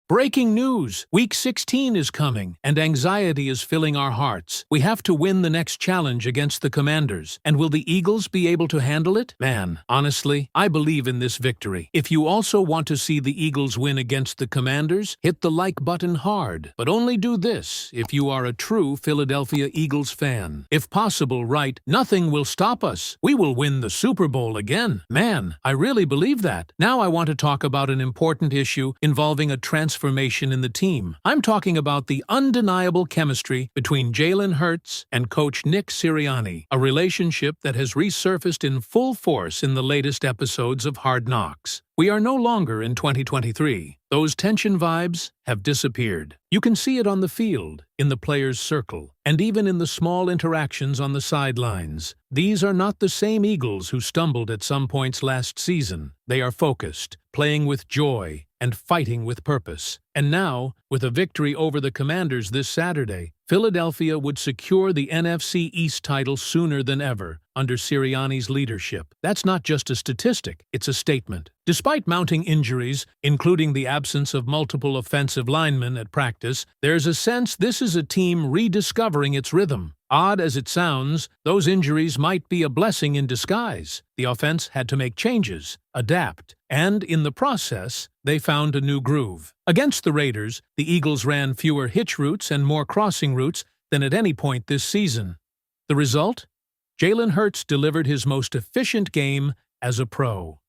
Breaking news! Week 16 is coming, and anxiety is filling our hearts. We have to win the next challenge against the Commanders. And will the Eagles be able to handle it? Man, honestly, I believe in this victory. If you also want to see the Eagles win against the Commanders, hit the like button hard. But only do this if you are a true Philadelphia Eagles fan. If possible, write, "Nothing will stop us. We will win the Super Bowl again." Man, I really believe that. Now I want to talk about an important issue involving a transformation in the team. I'm talking about the undeniable chemistry between Jalen Hurts and coach Nick Sirianni, a relationship that has resurfaced in full force in the latest episodes of Hard Knocks. We are no longer in 2023. Those tension vibes have disappeared. You can see it on the field, in the players' circle, and even in the small interactions on the sidelines. These are not the same Eagles who stumbled at some points last season. They are focused, playing with joy, and fighting with purpose. And now, with a victory over the Commanders this Saturday, Philadelphia would secure the NFC East title sooner than ever under Sirianni's leadership. That's not just a statistic, it's a statement. Despite mounting injuries, including the absence of multiple offensive linemen at practice, there's a sense this is a team rediscovering its rhythm. Odd as it sounds, those injuries might be a blessing in disguise. The offense had to make changes, adapt, and in the process, they found a new groove. Against the Raiders, the Eagles ran fewer hitch routes and more crossing routes than at any point this season. The result? Jalen Hurts delivered his most efficient game as a pro.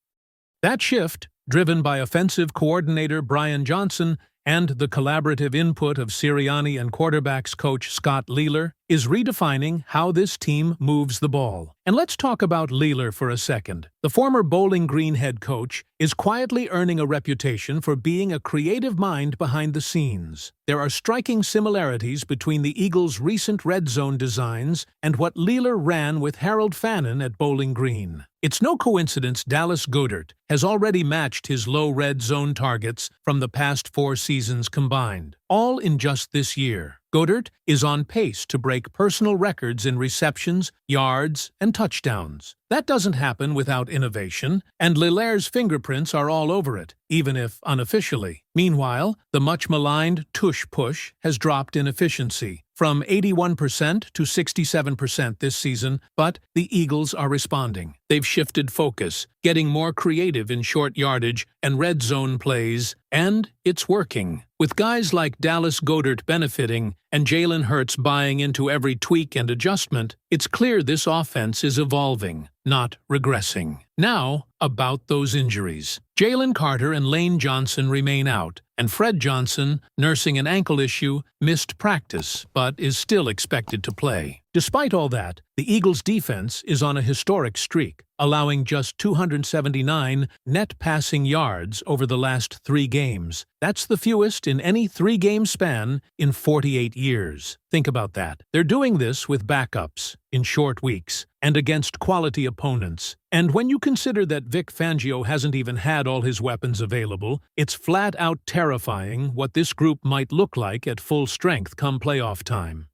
That shift, driven by offensive coordinator Brian Johnson and the collaborative input of Sirianni and quarterbacks coach Scott Lealer, is redefining how this team moves the ball. And let's talk about Lealer for a second. The former Bowling Green head coach is quietly earning a reputation for being a creative mind behind the scenes. There are striking similarities between the Eagles' recent red zone designs and what Lealer ran with Harold Fannin at Bowling Green. It's no coincidence Dallas Goedert has already matched his low red zone targets from the past 4 seasons combined, all in just this year. Goedert is on pace to break personal records in receptions, yards, and touchdowns. That doesn't happen without innovation, and Lillaire's fingerprints are all over it, even if unofficially. Meanwhile, the much-maligned tush-push has dropped in efficiency, from 81% to 67% this season, but the Eagles are responding. They've shifted focus, getting more creative in short yardage and red zone plays, and it's working. With guys like Dallas Goedert benefiting and Jalen Hurts buying into every tweak and adjustment, it's clear this offense is evolving, not regressing. Now, about those injuries. Jalen Carter and Lane Johnson remain out, and Fred Johnson, nursing an ankle issue, missed practice but is still expected to play. Despite all that, the Eagles' defense is on a historic streak, allowing just 279 net passing yards over the last 3 games. That's the fewest in any 3-game span in 48 years. Think about that. They're doing this with backups, in short weeks, and against quality opponents. And when you consider that Vic Fangio hasn't even had all his weapons available, it's flat-out terrifying what this group might look like at full strength come playoff time.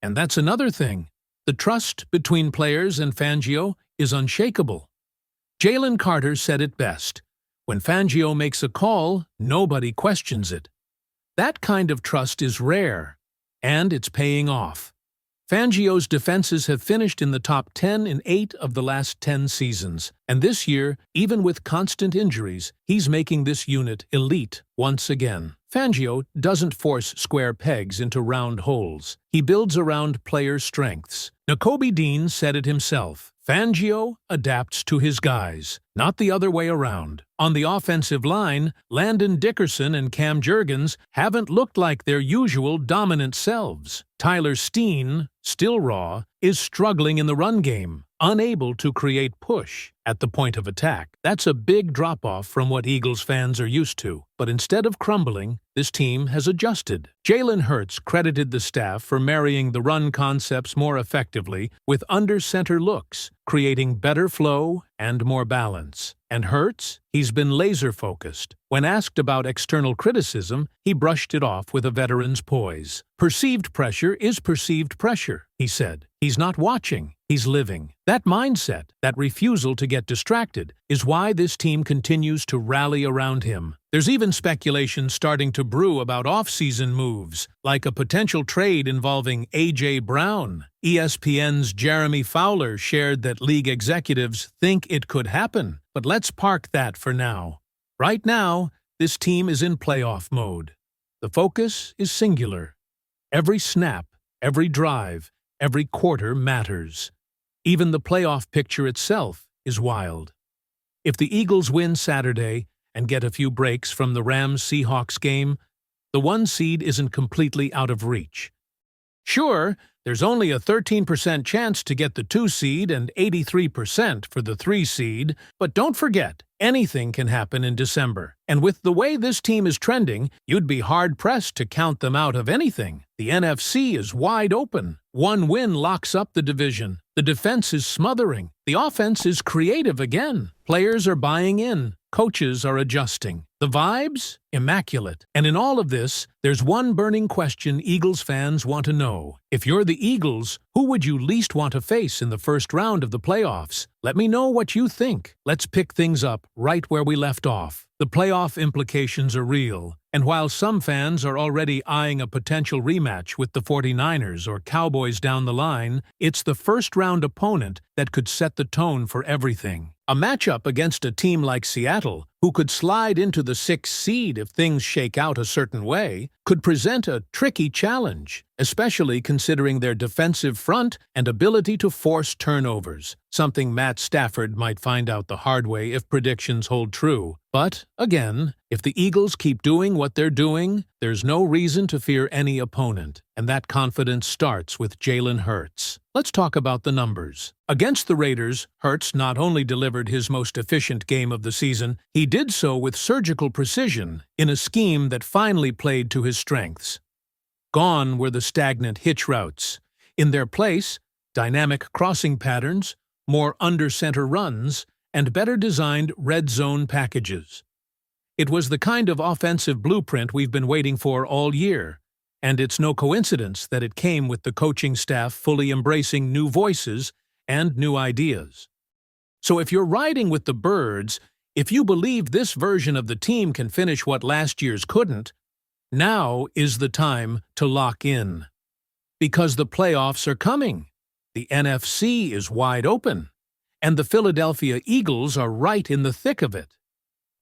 And that's another thing. The trust between players and Fangio is unshakable. Jalen Carter said it best. When Fangio makes a call, nobody questions it. That kind of trust is rare, and it's paying off. Fangio's defenses have finished in the top 10 in 8 of the last 10 seasons, and this year, even with constant injuries, he's making this unit elite once again. Fangio doesn't force square pegs into round holes. He builds around players' strengths. Nakobe Dean said it himself. Fangio adapts to his guys, not the other way around. On the offensive line, Landon Dickerson and Cam Jurgens haven't looked like their usual dominant selves. Tyler Steen, still raw, is struggling in the run game, unable to create push at the point of attack. That's a big drop-off from what Eagles fans are used to. But instead of crumbling, this team has adjusted. Jalen Hurts credited the staff for marrying the run concepts more effectively with under-center looks, creating better flow and more balance. And Hurts? He's been laser-focused. When asked about external criticism, he brushed it off with a veteran's poise. Perceived pressure is perceived pressure, he said. He's not watching, he's living. That mindset, that refusal to get get distracted, is why this team continues to rally around him. There's even speculation starting to brew about off-season moves, like a potential trade involving A.J. Brown. ESPN's Jeremy Fowler shared that league executives think it could happen, but let's park that for now. Right now, this team is in playoff mode. The focus is singular. Every snap, every drive, every quarter matters. Even the playoff picture itself is wild. If the Eagles win Saturday and get a few breaks from the Rams-Seahawks game, the 1 seed isn't completely out of reach. Sure, there's only a 13% chance to get the 2 seed and 83% for the 3 seed, but don't forget, anything can happen in December. And with the way this team is trending, you'd be hard-pressed to count them out of anything. The NFC is wide open. 1 win locks up the division. The defense is smothering. The offense is creative again. Players are buying in. Coaches are adjusting. The vibes? Immaculate. And in all of this, there's one burning question Eagles fans want to know. If you're the Eagles, who would you least want to face in the first round of the playoffs? Let me know what you think. Let's pick things up right where we left off. The playoff implications are real, and while some fans are already eyeing a potential rematch with the 49ers or Cowboys down the line, it's the first-round opponent that could set the tone for everything. A matchup against a team like Seattle, who could slide into the 6th seed if things shake out a certain way, could present a tricky challenge, especially considering their defensive front and ability to force turnovers, something Matt Stafford might find out the hard way if predictions hold true. But, again, if the Eagles keep doing what they're doing, there's no reason to fear any opponent, and that confidence starts with Jalen Hurts. Let's talk about the numbers. Against the Raiders, Hurts not only delivered his most efficient game of the season, he did so with surgical precision in a scheme that finally played to his strengths. Gone were the stagnant hitch routes. In their place, dynamic crossing patterns, more under-center runs, and better-designed red zone packages. It was the kind of offensive blueprint we've been waiting for all year, and it's no coincidence that it came with the coaching staff fully embracing new voices and new ideas. So if you're riding with the Birds, if you believe this version of the team can finish what last year's couldn't, now is the time to lock in. Because the playoffs are coming. The NFC is wide open, and the Philadelphia Eagles are right in the thick of it.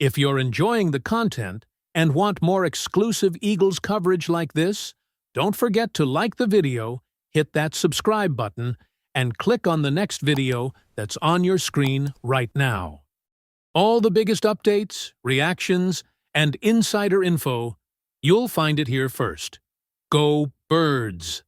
If you're enjoying the content and want more exclusive Eagles coverage like this, don't forget to like the video, hit that subscribe button, and click on the next video that's on your screen right now. All the biggest updates, reactions, and insider info, you'll find it here first. Go Birds!